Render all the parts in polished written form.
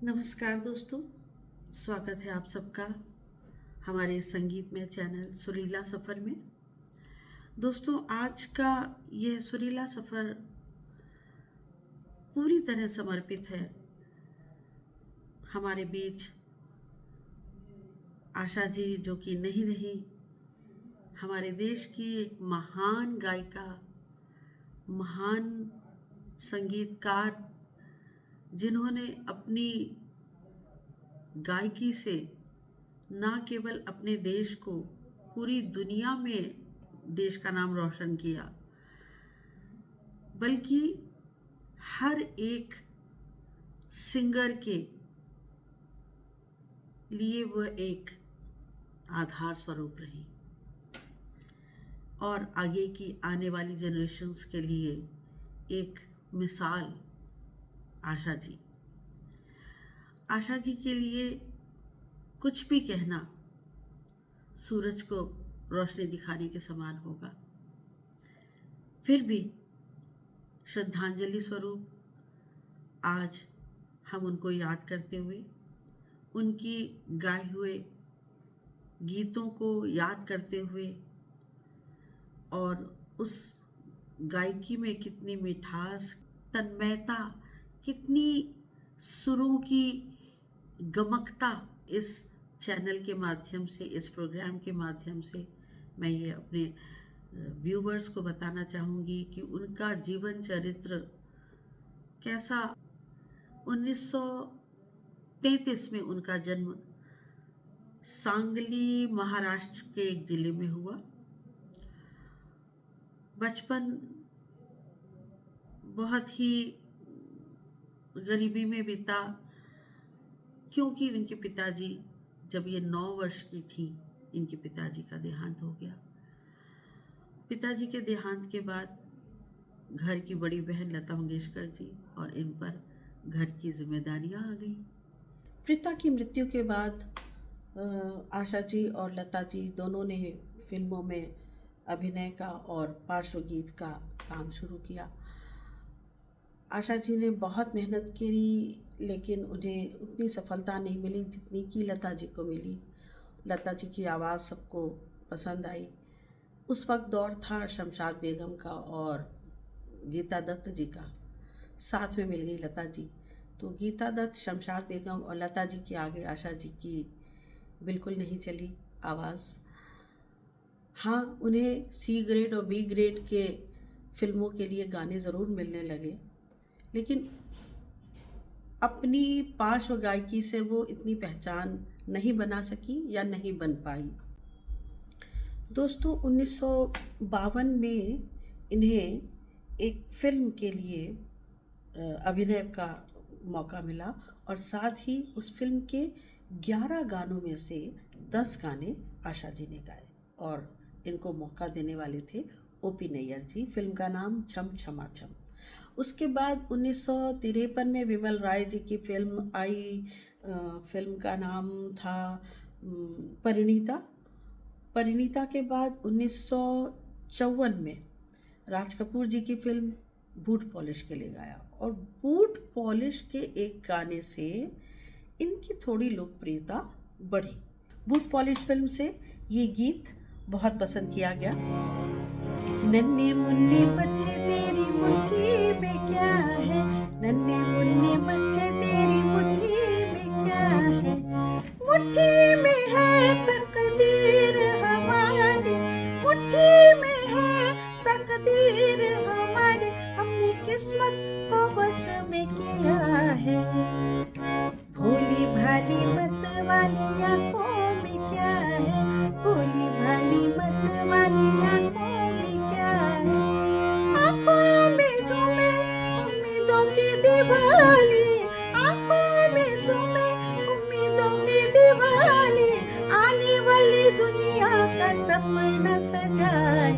नमस्कार दोस्तों, स्वागत है आप सबका हमारे संगीतमय चैनल सुरीला सफ़र में। दोस्तों, आज का यह सुरीला सफ़र पूरी तरह समर्पित है हमारे बीच आशा जी, जो कि नहीं रही, हमारे देश की एक महान गायिका, महान संगीतकार, जिन्होंने अपनी गायकी से ना केवल अपने देश को, पूरी दुनिया में देश का नाम रोशन किया, बल्कि हर एक सिंगर के लिए वह एक आधार स्वरूप रही और आगे की आने वाली जनरेशन्स के लिए एक मिसाल। आशा जी के लिए कुछ भी कहना सूरज को रोशनी दिखाने के समान होगा। फिर भी श्रद्धांजलि स्वरूप आज हम उनको याद करते हुए, उनकी गाए हुए गीतों को याद करते हुए और उस गायकी में कितनी मिठास, तन्मयता, कितनी सुरों की गमकता इस चैनल के माध्यम से, इस प्रोग्राम के माध्यम से मैं ये अपने व्यूवर्स को बताना चाहूँगी कि उनका जीवन चरित्र कैसा। 1933 में उनका जन्म सांगली, महाराष्ट्र के एक जिले में हुआ। बचपन बहुत ही गरीबी में बीता, क्योंकि उनके पिताजी, जब ये 9 वर्ष की थी, इनके पिताजी का देहांत हो गया। पिताजी के देहांत के बाद घर की बड़ी बहन लता मंगेशकर जी और इन पर घर की जिम्मेदारियां आ गई। पिता की मृत्यु के बाद आशा जी और लता जी दोनों ने फिल्मों में अभिनय का और पार्श्व गीत का काम शुरू किया। आशा जी ने बहुत मेहनत की, लेकिन उन्हें उतनी सफलता नहीं मिली जितनी कि लता जी को मिली। लता जी की आवाज़ सबको पसंद आई। उस वक्त दौर था शमशाद बेगम का और गीता दत्त जी का, साथ में मिल गई लता जी। तो गीता दत्त, शमशाद बेगम और लता जी के आगे आशा जी की बिल्कुल नहीं चली आवाज़। हाँ, उन्हें सी ग्रेड और बी ग्रेड के फिल्मों के लिए गाने ज़रूर मिलने लगे, लेकिन अपनी पार्श्व गायकी से वो इतनी पहचान नहीं बना सकी या नहीं बन पाई। दोस्तों, 1952 में इन्हें एक फिल्म के लिए अभिनय का मौका मिला और साथ ही उस फिल्म के 11 गानों में से 10 गाने आशा जी ने गाए और इनको मौका देने वाले थे ओपी नैयर जी। फिल्म का नाम छम छमा छम। उसके बाद 1953 में विमल राय जी की फिल्म आई। फिल्म का नाम था परिणीता। परिणीता के बाद 1954 में राज कपूर जी की फिल्म बूट पॉलिश के लिए गाया और बूट पॉलिश के एक गाने से इनकी थोड़ी लोकप्रियता बढ़ी। बूट पॉलिश फिल्म से ये गीत बहुत पसंद किया गया। नन्हे मुन्ने बच्चे तेरी मुट्ठी में क्या है, नन्हे मुन्ने बच्चे तेरी मुट्ठी में क्या है, मुट्ठी में है तकदीर हमारी, मुट्ठी में है तकदीर हमारी, हमने किस्मत को वश में किया है, भोली भाली मत वाली आँखों में क्या है, भोली भाली मत वाली आँखों में क्या है, आँखों में झूमे उम्मीदों की दिवाली, आँखों में झूमे उम्मीदों की दिवाली, आने वाली दुनिया का सपना सजाए,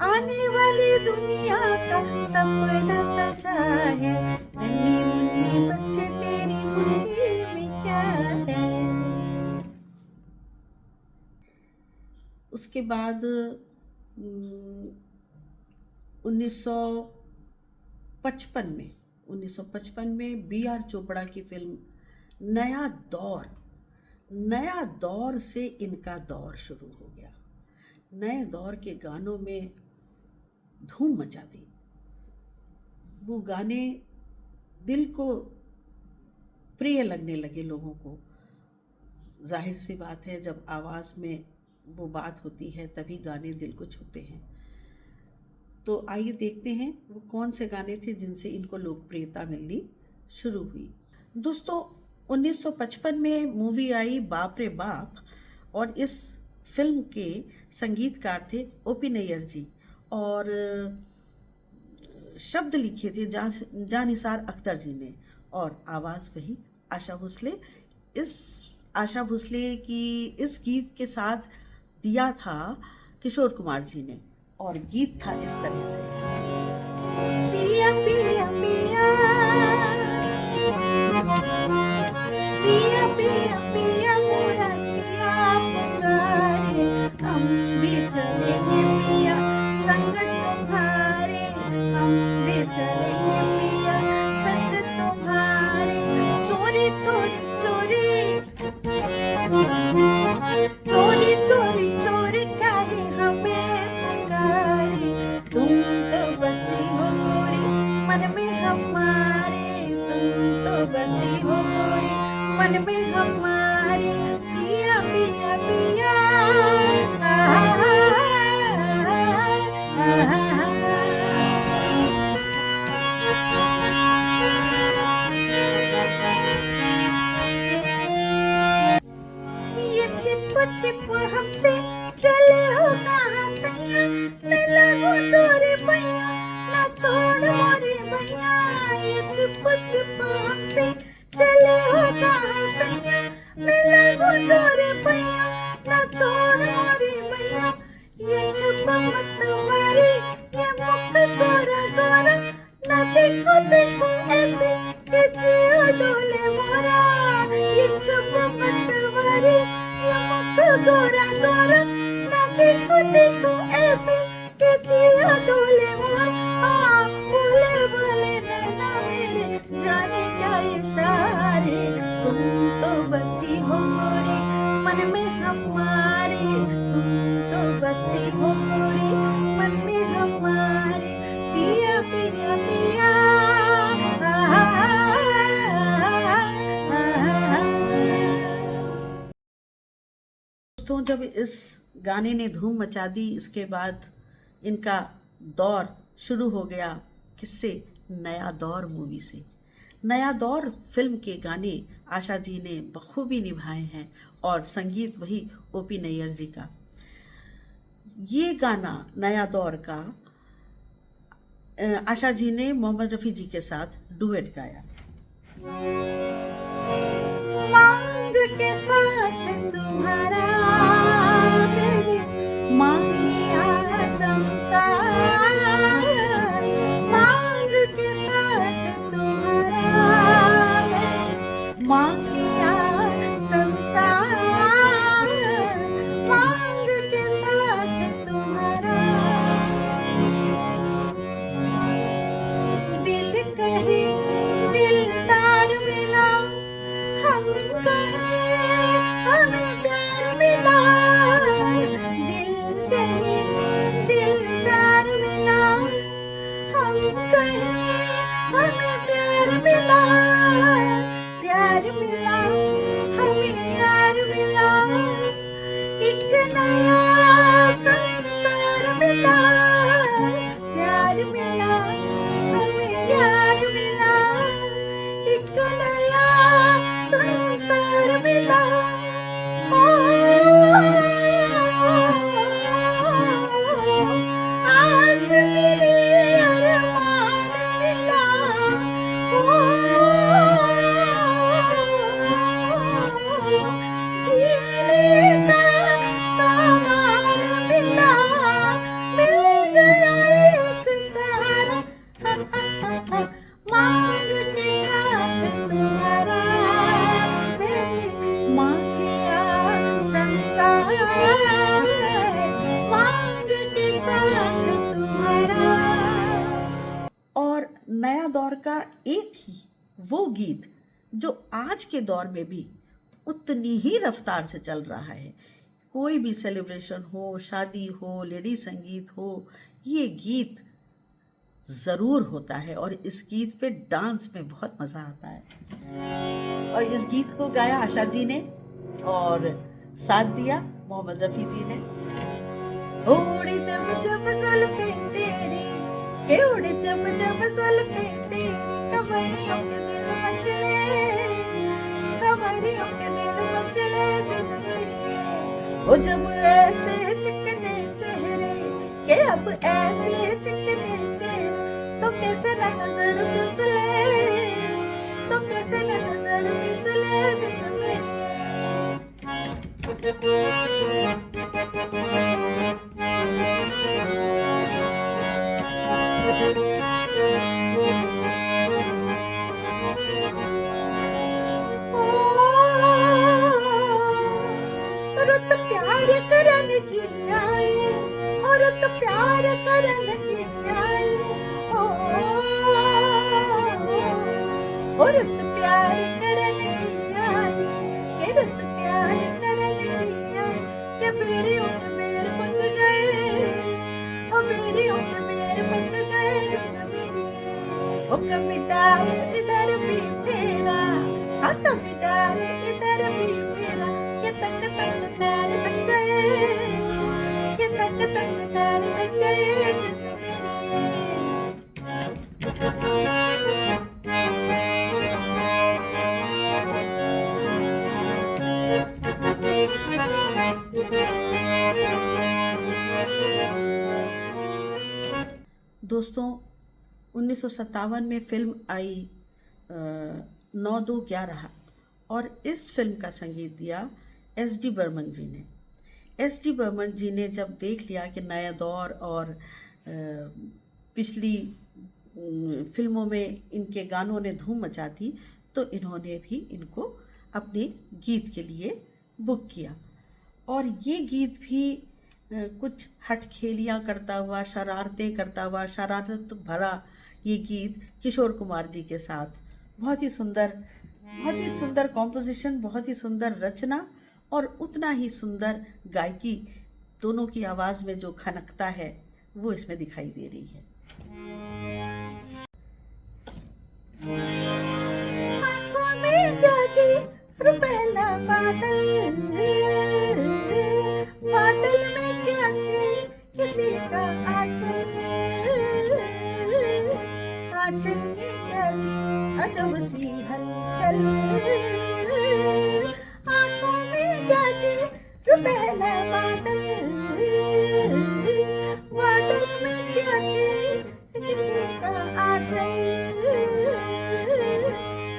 आने वाली दुनिया का सपना सजाए, नन्हे मुन्ने बच्चे तेरी मुट्ठी में क्या है। उसके बाद 1955 में बी आर चोपड़ा की फिल्म नया दौर, नया दौर से इनका दौर शुरू हो गया। नए दौर के गानों में धूम मचा दी। वो गाने दिल को प्रिय लगने लगे लोगों को। जाहिर सी बात है, जब आवाज़ में वो बात होती है तभी गाने दिल को छूते हैं। तो आइए देखते हैं वो कौन से गाने थे जिनसे इनको लोकप्रियता मिलनी शुरू हुई। दोस्तों, 1955 में मूवी आई बाप रे बाप, और इस फिल्म के संगीतकार थे ओपी नैयर जी, और शब्द लिखे थे जानिसार अख्तर जी ने, और आवाज़ वही आशा भोसले। इस आशा भोसले की इस गीत के साथ दिया था किशोर कुमार जी ने, और गीत था इस तरह से। पिया पिया पिया, पिया पिया पिया मोरा जिया पुकारे, हम भी चलेंगे पिया संग तुम्हारे, हम भी चलेंगे पिया संग तुम्हारे। चोरी चोरी चोरी, चोरी चोरी चोरी काहे हमें पुकारे, तुम तो बसी हो गोरी मन में हमारे, तुम तो बसी हो गोरी मन में हमारे। पिया पिया पिया, ये छिप छिप हमसे चले हो कहाँ सैया, न लगो तोरे भैया, न छोड़ मोरे भैया। ये छिप छिप हमसे चले हो कहाँ सैया, न लगो तोरे भैया, न छोड़ मोरे भैया। ये छुप मत मारी, ये मुख गोरा गोरा, न देखो देखो ऐसे कि जियो डोले मोरा। ये छुप मत मारी, ये मुख गोरा गोरा, न देखो देखो ऐसे कि जियो डोले मोरा। हाँ, बोले बोले नैना मेरे जाने क्या इशारे, तुम तो बसी हो गोरी मन में हमारे, तुम तो बसी हो गोरी मन में हमारे। पिया पिया पिया, दोस्तों, जब इस गाने ने धूम मचा दी, इसके बाद इनका दौर शुरू हो गया। किससे? नया दौर मूवी से। नया दौर फिल्म के गाने आशा जी ने बखूबी निभाए हैं, और संगीत वही ओपी नैयर जी का। ये गाना नया दौर का आशा जी ने मोहम्मद रफ़ी जी के साथ डुएट गाया। मांग के साथ तुम्हारा मैंने मांग लिया संसार, मांग के साथ तुम्हारा मैंने मांग लिया संसार, मांग के साथ तुम्हारा। दिल कहे दिलदार मिला, हम कहे हमें प्यार मिला। दिल कहे दिलदार मिला, हम कहे हमें प्यार मिला। प्यार मिला, हमें प्यार मिला, एक नया संसार मिला। प्यार मिला, हमें प्यार मिला, एक नया संसार मिला। ओ, आस मिली, अरमान मिला। ओ, जीने का सामान मिला, मिल गया एक सहारा। मांग के साथ तुम्हारा मैंने मांग लिया संसार, मांग के साथ तुम्हारा। और नया दौर का एक ही वो गीत जो आज के दौर में भी उतनी ही रफ्तार से चल रहा है। कोई भी सेलिब्रेशन हो, शादी हो, लेडी संगीत हो, ये गीत ज़रूर होता है और इस गीत पे डांस में बहुत मज़ा आता है। और इस गीत को गाया आशा जी ने और साथ दिया मोहम्मद रफ़ी जी ने। उड़े जब जब जुल्फे तेरी, के उड़े जब जब जुल्फे तेरी, कमरियों के दिल मचले, कमरियों के दिल मचले जिन मेरी। ओ जब ऐसे चिकने चेहरे, के अब ऐसे चिकने चेहरे, तो कैसे न नजर फिसले, तो कैसे न नजर फिसले जिन मेरी। रुत प्यार करन की आई, और रुत प्यार करन की आई, रुत प्यार करन की आई, के रुत प्यार करन की आई, के मेरी उम्र मेरे पक गए, ओ मेरी उम्र मेरे पक गए जिन मेरी। ओ कभी डाल इधर भी मेरा, हाँ कभी डाल इधर भी मेरा, के तक तक नार तक गए, के तक तक नार तक गए जिन मेरी। दोस्तों, 1957 में फिल्म आई 9-2-11 और इस फिल्म का संगीत दिया एस.डी. बर्मन जी ने। एस.डी. बर्मन जी ने जब देख लिया कि नया दौर और पिछली फिल्मों में इनके गानों ने धूम मचा दी, तो इन्होंने भी इनको अपने गीत के लिए बुक किया। और ये गीत भी कुछ हटखेलियाँ करता हुआ, शरारतें करता हुआ, शरारत भरा ये गीत किशोर कुमार जी के साथ, बहुत ही सुंदर कॉम्पोजिशन, बहुत ही सुंदर रचना और उतना ही सुंदर गायकी, दोनों की आवाज़ में जो खनकता है वो इसमें दिखाई दे रही है। आँखों में गाजी रुपहला बादल, बादल में क्या छे किसी का आंचल, आंचल में क्या जी अजब सी हलचल, आँखों में क्या जी रुपहला बादल, बादल में क्या छे किसी का आंचल,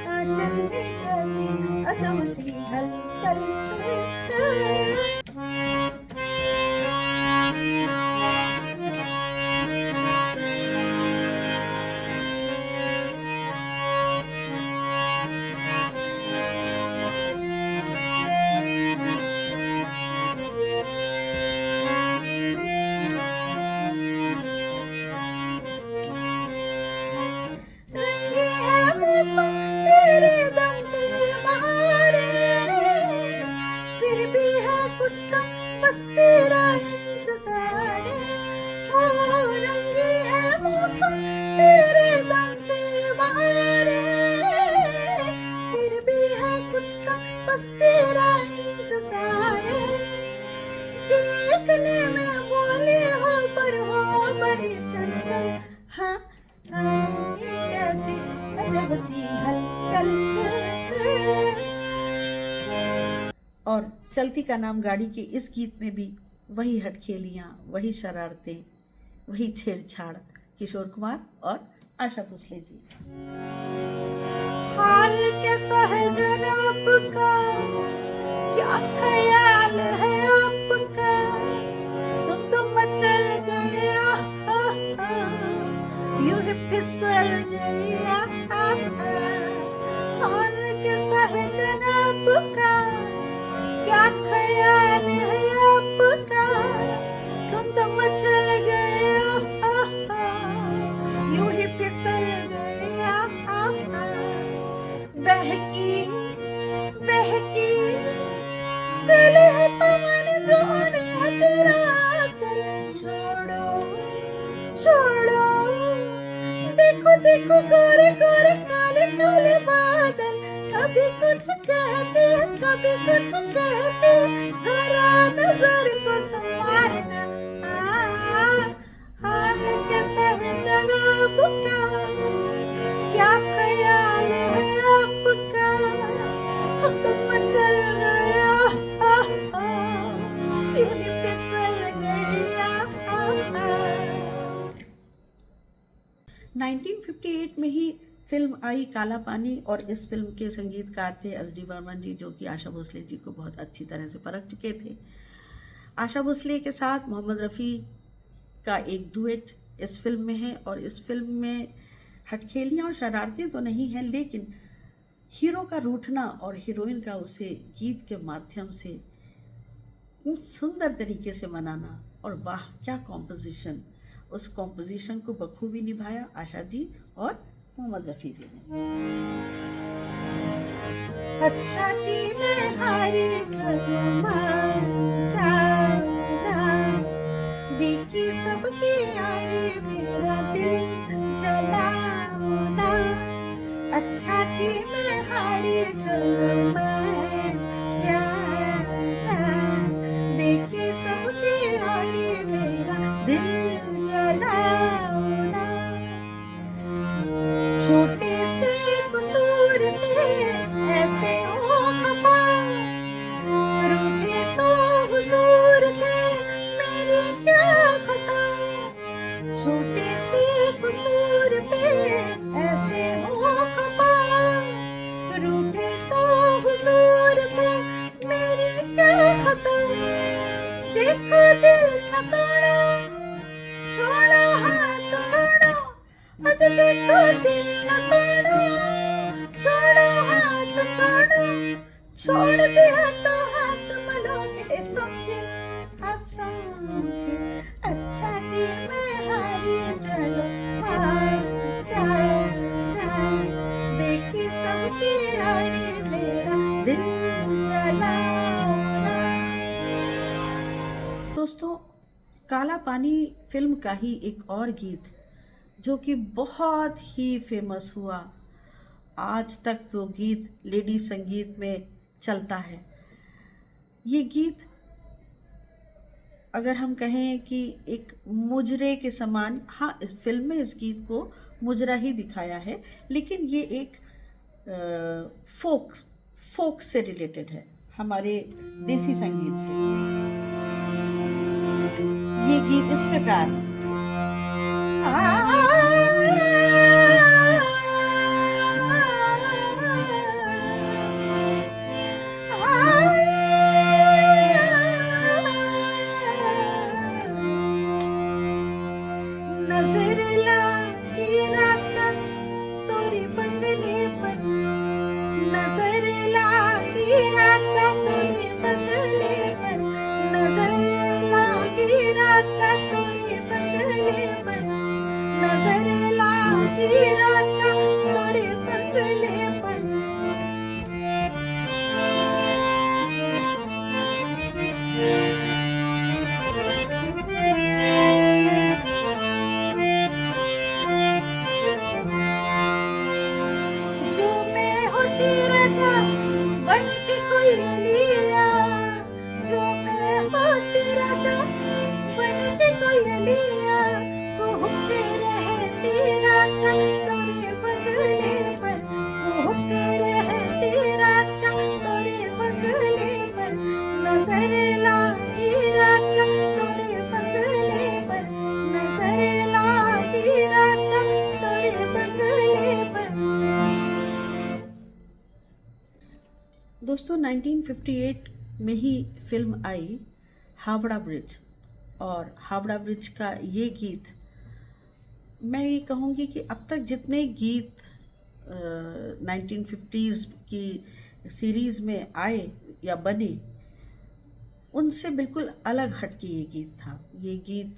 आंचल में क्या जी अजब सी हलचल। कुछ का बस तेरा इंतजार है, ओ रंगी है मौसम तेरे दम से बाहर है, फिर भी है कुछ का बस तेरा इंतजार है, देखने में बोले हो पर हो बड़ी चंचल, हाँ ये क्या जी अजब सी हलचल। और चलती का नाम गाड़ी के इस गीत में भी वही हटखेलियाँ, वही शरारतें, वही छेड़छाड़, किशोर कुमार और आशा भोसले जी। हाल कैसा है जनाब का, क्या ख्याल है आपका, तुम तो मचल गए, यूं ही फिसल गए, हाल कैसा है जनाब का, क्या ख्याल है आपका, तुम तो मचल गए, यूं ही फिसल गए, बहकी बहकी चले है पवन जो उड़े है तेरा चल। छोड़ो छोड़ो देखो देखो गोरे गोरे काले काले बादल, कभी कुछ कहते हैं कभी कुछ कहते हैं, जरा नजर को संभालना। हाल कैसा है जनाब का, क्या ख्याल है आपका, तुम चल गए यूं ही फिसल गया। 1958 में ही फिल्म आई काला पानी, और इस फिल्म के संगीतकार थे एस डी बर्मन जी, जो कि आशा भोसले जी को बहुत अच्छी तरह से परख चुके थे। आशा भोसले के साथ मोहम्मद रफ़ी का एक डुएट इस फिल्म में है, और इस फिल्म में हटखेलियाँ और शरारतें तो नहीं हैं, लेकिन हीरो का रूठना और हीरोइन का उसे गीत के माध्यम से सुंदर तरीके से मनाना, और वाह क्या कॉम्पोजिशन, उस कॉम्पोजिशन को बखूबी निभाया आशा जी और मोहम्मद रफ़ी जी ने। अच्छा जी मैं हारी देखी सबकी यारी मेरा दिल जलाना। अच्छा जी मैं हारी देखी सबकी यारी मेरा दिल जलाना। छोटे से कसूर से ऐसे हो खफा, रूठे तो हुजूर थे मेरी क्या खता। छोटे से कसूर पे ऐसे हो खफा, रूठे तो हुजूर थे मेरी क्या खता। देखो दिल न तोड़ो, छोड़ो हाथ छोड़ो, आज देखो दिल न तोड़ो, छोड़ो हाथ छोड़ो, छोड़ दिया तो हाथ मलोगे समझे समझे। अच्छा जी मैं हारी चलो देखी सबकी हारी मेरा दिल जलाना। दोस्तों, काला पानी फिल्म का ही एक और गीत जो कि बहुत ही फेमस हुआ, आज तक वो गीत लेडी संगीत में चलता है। ये गीत अगर हम कहें कि एक मुजरे के समान, हाँ इस फिल्म में इस गीत को मुजरा ही दिखाया है, लेकिन ये एक फोक से रिलेटेड है, हमारे देसी संगीत से। ये गीत इस प्रकार नजर लागी राजा तोरे बंगले पर, नजर लागी राजा तोरे बंगले पर, नजर लागी राजा तोरे बंगले पर, नजर लागी राजा तोरे बंगले पर। बन के कोई लिया, जो मैं होती राजा बन के कोई लिया, कुहके रहती राजा तोरे बंगले पर, कुहके रहती राजा तोरे बंगले पर, नजर लागी राजा तोरे बंगले पर, नजर लागी राजा तोरे बंगले पर। दोस्तों, 1958 में ही फिल्म आई हावड़ा ब्रिज, और हावड़ा ब्रिज का ये गीत, मैं ये कहूँगी कि अब तक जितने गीत 1950s की सीरीज़ में आए या बने, उनसे बिल्कुल अलग हट के ये गीत था। ये गीत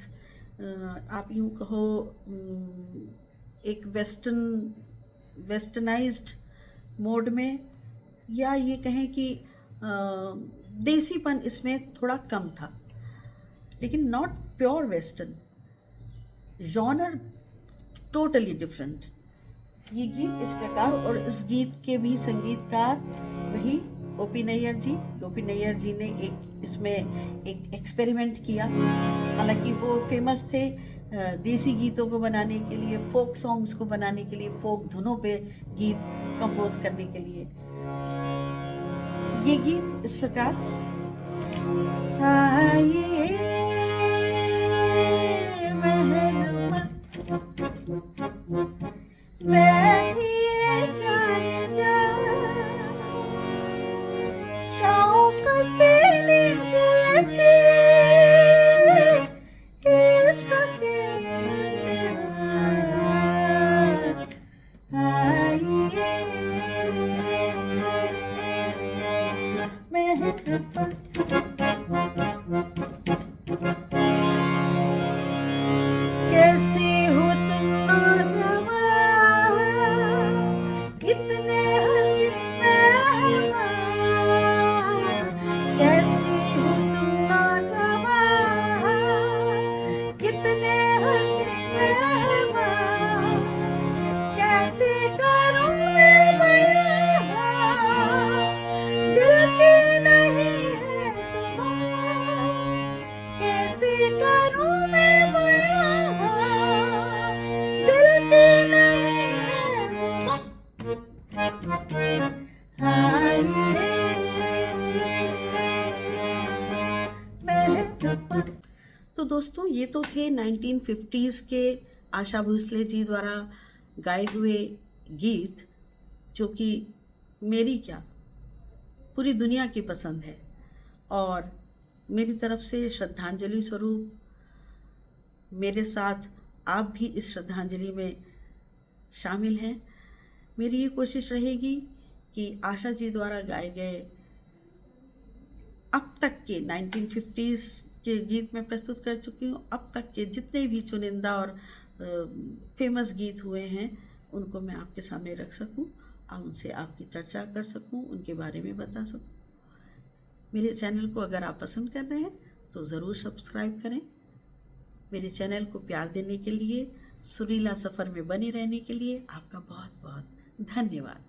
आप यूँ कहो एक वेस्टर्नाइज्ड मोड में या ये कहें कि देसीपन इसमें थोड़ा कम था, लेकिन not pure western, genre totally different. ये गीत इस प्रकार, और इस गीत के भी संगीतकार वही ओपी नैयर जी। ओपी नैयर जी ने इसमें एक एक्सपेरिमेंट किया। हालांकि वो फेमस थे देसी गीतों को बनाने के लिए, फोक सॉन्ग्स को बनाने के लिए, फोक धुनों पे गीत कंपोज करने के लिए। ये गीत इस प्रकार, आइए मेहरमा बैठिए जान जा, शौक से लीजिए इश्क के इम्तिहान। आइए मेहरमा कैसी हो तुम नौजवान, इतने हंसी मेहमान। कैसी हो तुम नौजवान, कितने हंसी मेहमान। कैसे करूं मैं बयां, दिल की नहीं है जुबान। कैसे करूं मैं बयां, दिल की नहीं है जुबान। तो दोस्तों, ये तो थे 1950s के आशा भोसले जी द्वारा गाए हुए गीत, जो कि मेरी क्या पूरी दुनिया की पसंद है, और मेरी तरफ से श्रद्धांजलि स्वरूप मेरे साथ आप भी इस श्रद्धांजलि में शामिल हैं। मेरी ये कोशिश रहेगी कि आशा जी द्वारा गाए गए अब तक के 1950s के गीत मैं प्रस्तुत कर चुकी हूँ। अब तक के जितने भी चुनिंदा और फेमस गीत हुए हैं, उनको मैं आपके सामने रख सकूं और उनसे आपकी चर्चा कर सकूं, उनके बारे में बता सकूं। मेरे चैनल को अगर आप पसंद कर रहे हैं तो ज़रूर सब्सक्राइब करें। मेरे चैनल को प्यार देने के लिए, सुरीला सफ़र में बने रहने के लिए आपका बहुत बहुत धन्यवाद।